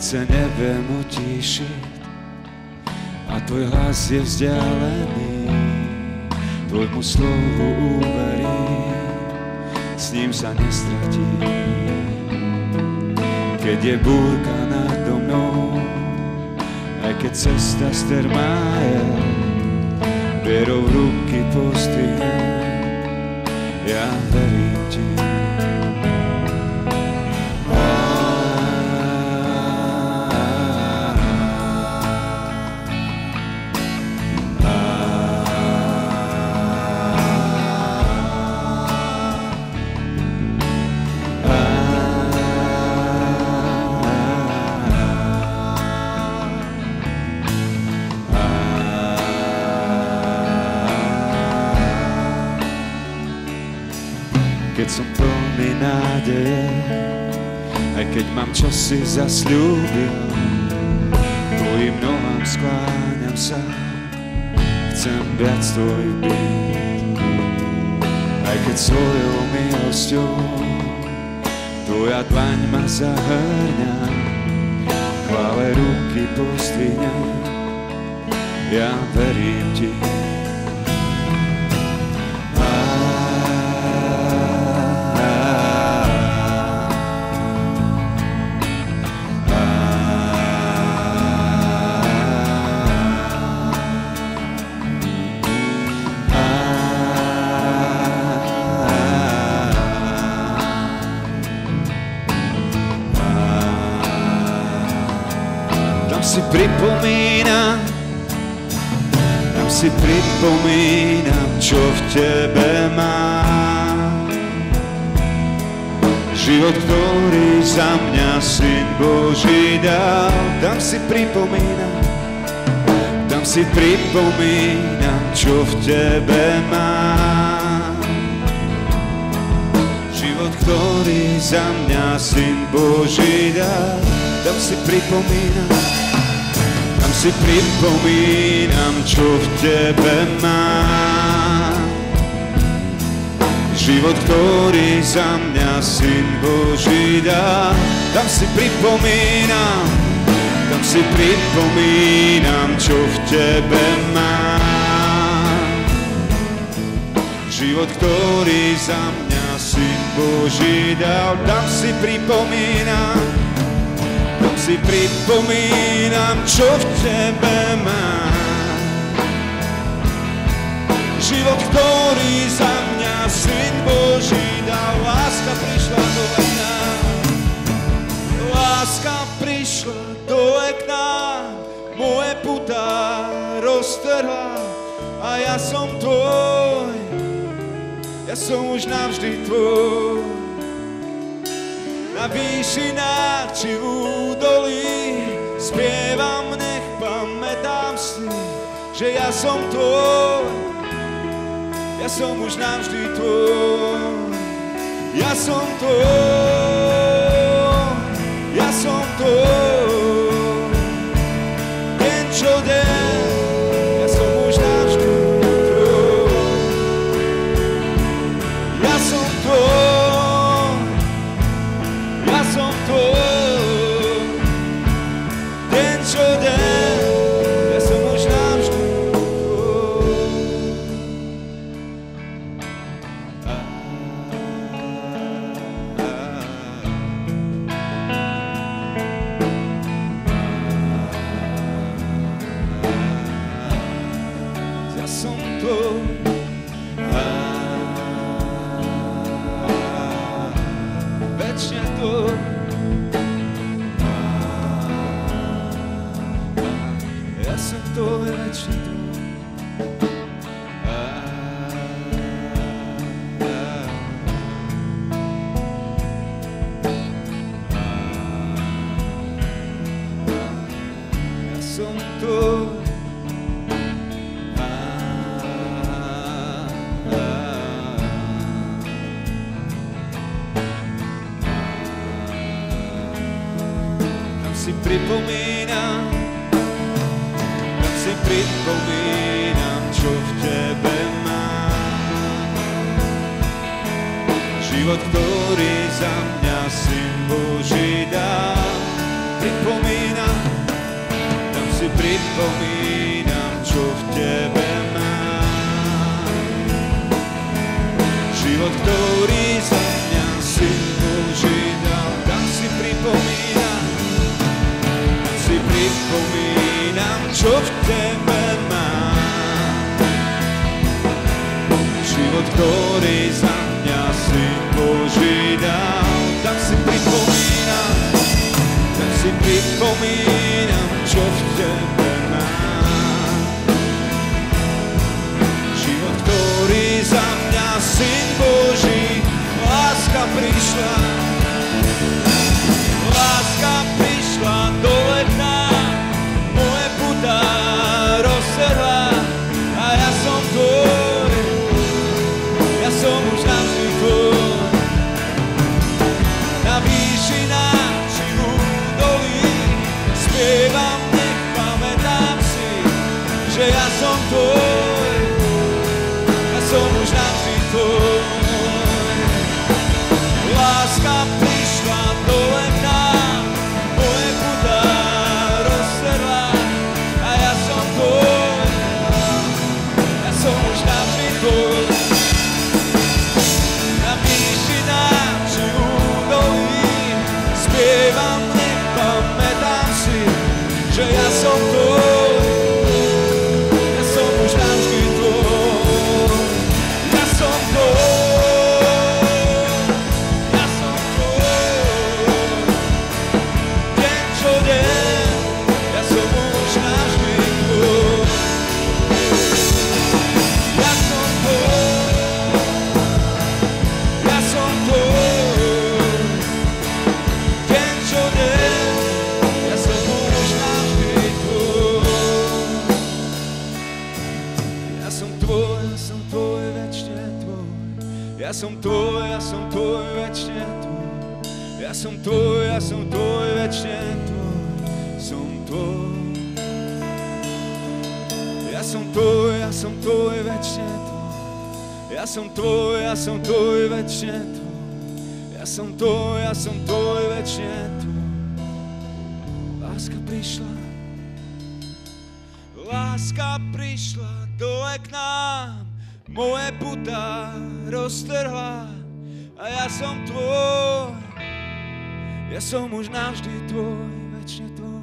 sa neviem utíšiť a tvoj hlas je vzdialený. Tvojmu slovu uverím, s ním sa nestratím. Keď je búrka nado mnou, aj keď cesta strmá je, vierou ruky pozdvihnem, ja verím ti. Keď som plný nádeje, aj keď mám čo si zasľúbil, tvojim nohám skláňam sa, chcem viac tvoj byť. Aj keď svojou milosťou tvoja dlaň ma zahrňa, chvále ruky pozdvihnem, ja verím ti. Tam si pripomínam, čo v tebe mám. Život, ktorý za mňa Syn Boží dal. Tam si pripomínam, čo v tebe mám. Život, ktorý za mňa Syn Boží dal. Tam si pripomínam, čo v tebe mám. Život, ktorý za mňa Syn Boží dal. Tam si pripomínam, čo v tebe mám. Život, ktorý za mňa Syn Boží dal. Tam si pripomínam, čo v tebe mám. Život, ktorý za mňa Syn Boží dal. Láska prišla do okna, láska prišla do okna, moje putá roztrhla a ja som tvoj, ja som už navždy tvoj. Na výšinách či v údolí spievam, nech pamätám si, že ja som tvoj, ja som už navždy tvoj. Ja som tvoj, deň čo deň, ja som už navždy tvoj. Ja som tvoj, deň čo deň, ja som už navždy tvoj. Ja som tvoj, večne tvoj. Ja som tvoj, večne tvoj. Ja som tvoj. Tam si pripomínam, čo v tebe mám. Život, ktorý za mňa Syn Boží dal. Pripomínam, pripomínam, čo v tebe mám. Život, ktorý za mňa Syn Boží dal, tam si pripomínam, čo v tebe mám. Život, ktorý za mňa Syn Boží dal, tam si pripomínam, čo v tebe mám. Život, ktorý za mňa Syn Boží, láska prišla dole k nám, moje putá rozserhla a ja som tvoj, ja som už navždy tvoj. Na výšinách či údolí spievam, nech pamätám si, že ja som tvoj, ja som už navždy tvoj. Láska prišla dole k nám, moje putá rozserhla a ja som tvoj, ja som už navždy tvoj. Na výšinách či údolí spievam, nech pamätám si, že ja som tvoj, ja som už navždy tvoj. Ja som tvoj, ja som tvoj, večne tvoj. Ja som tvoj, večne tvoj. Som tvoj. Ja som tvoj, večne tvoj. Ja som tvoj, večne tvoj. Ja som tvoj, večne tvoj. Láska prišla dole k nám, moje putá roztrhla a ja som tvoj, ja som už navždy tvoj, večne tvoj.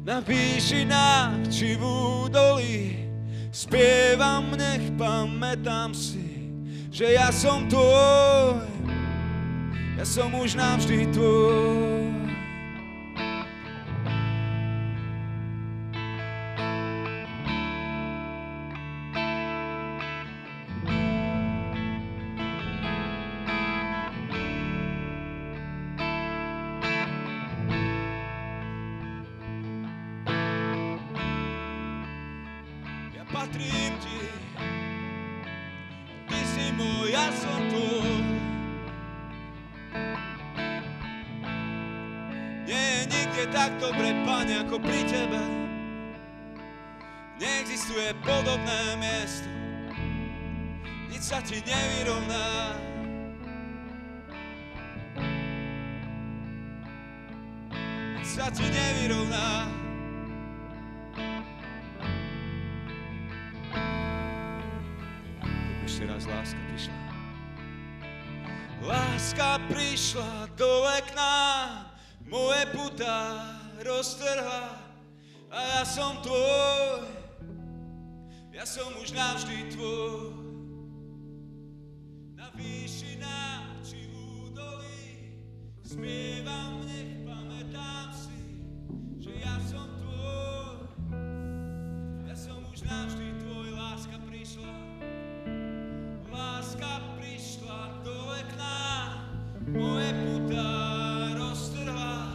Na výšinách či v údolí spievam, nech pamätám si, že ja som tvoj, ja som už navždy tvoj. Patrím ti, ty si môj, ja som tvoj. Nie je nikde tak dobre, Pane, ako pri tebe. Neexistuje podobné miesto, nič sa ti nevyrovná. Nič sa ti nevyrovná. Ešte raz, láska prišla. Láska prišla dole k nám, moje putá roztrhla a ja som tvoj, ja som už navždy tvoj. Na výšinách či v údolí spievam, nech pamätám si, že ja som tvoj, ja som už navždy tvoj. Láska prišla dole k nám, moje putá roztrhla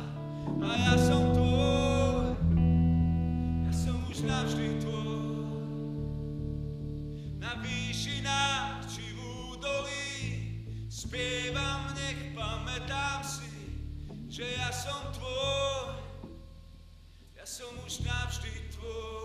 a ja som tvoj, ja som už navždy tvoj. Na výšinách či v údolí spievam, nech pamätám si, že ja som tvoj, ja som už navždy tvoj.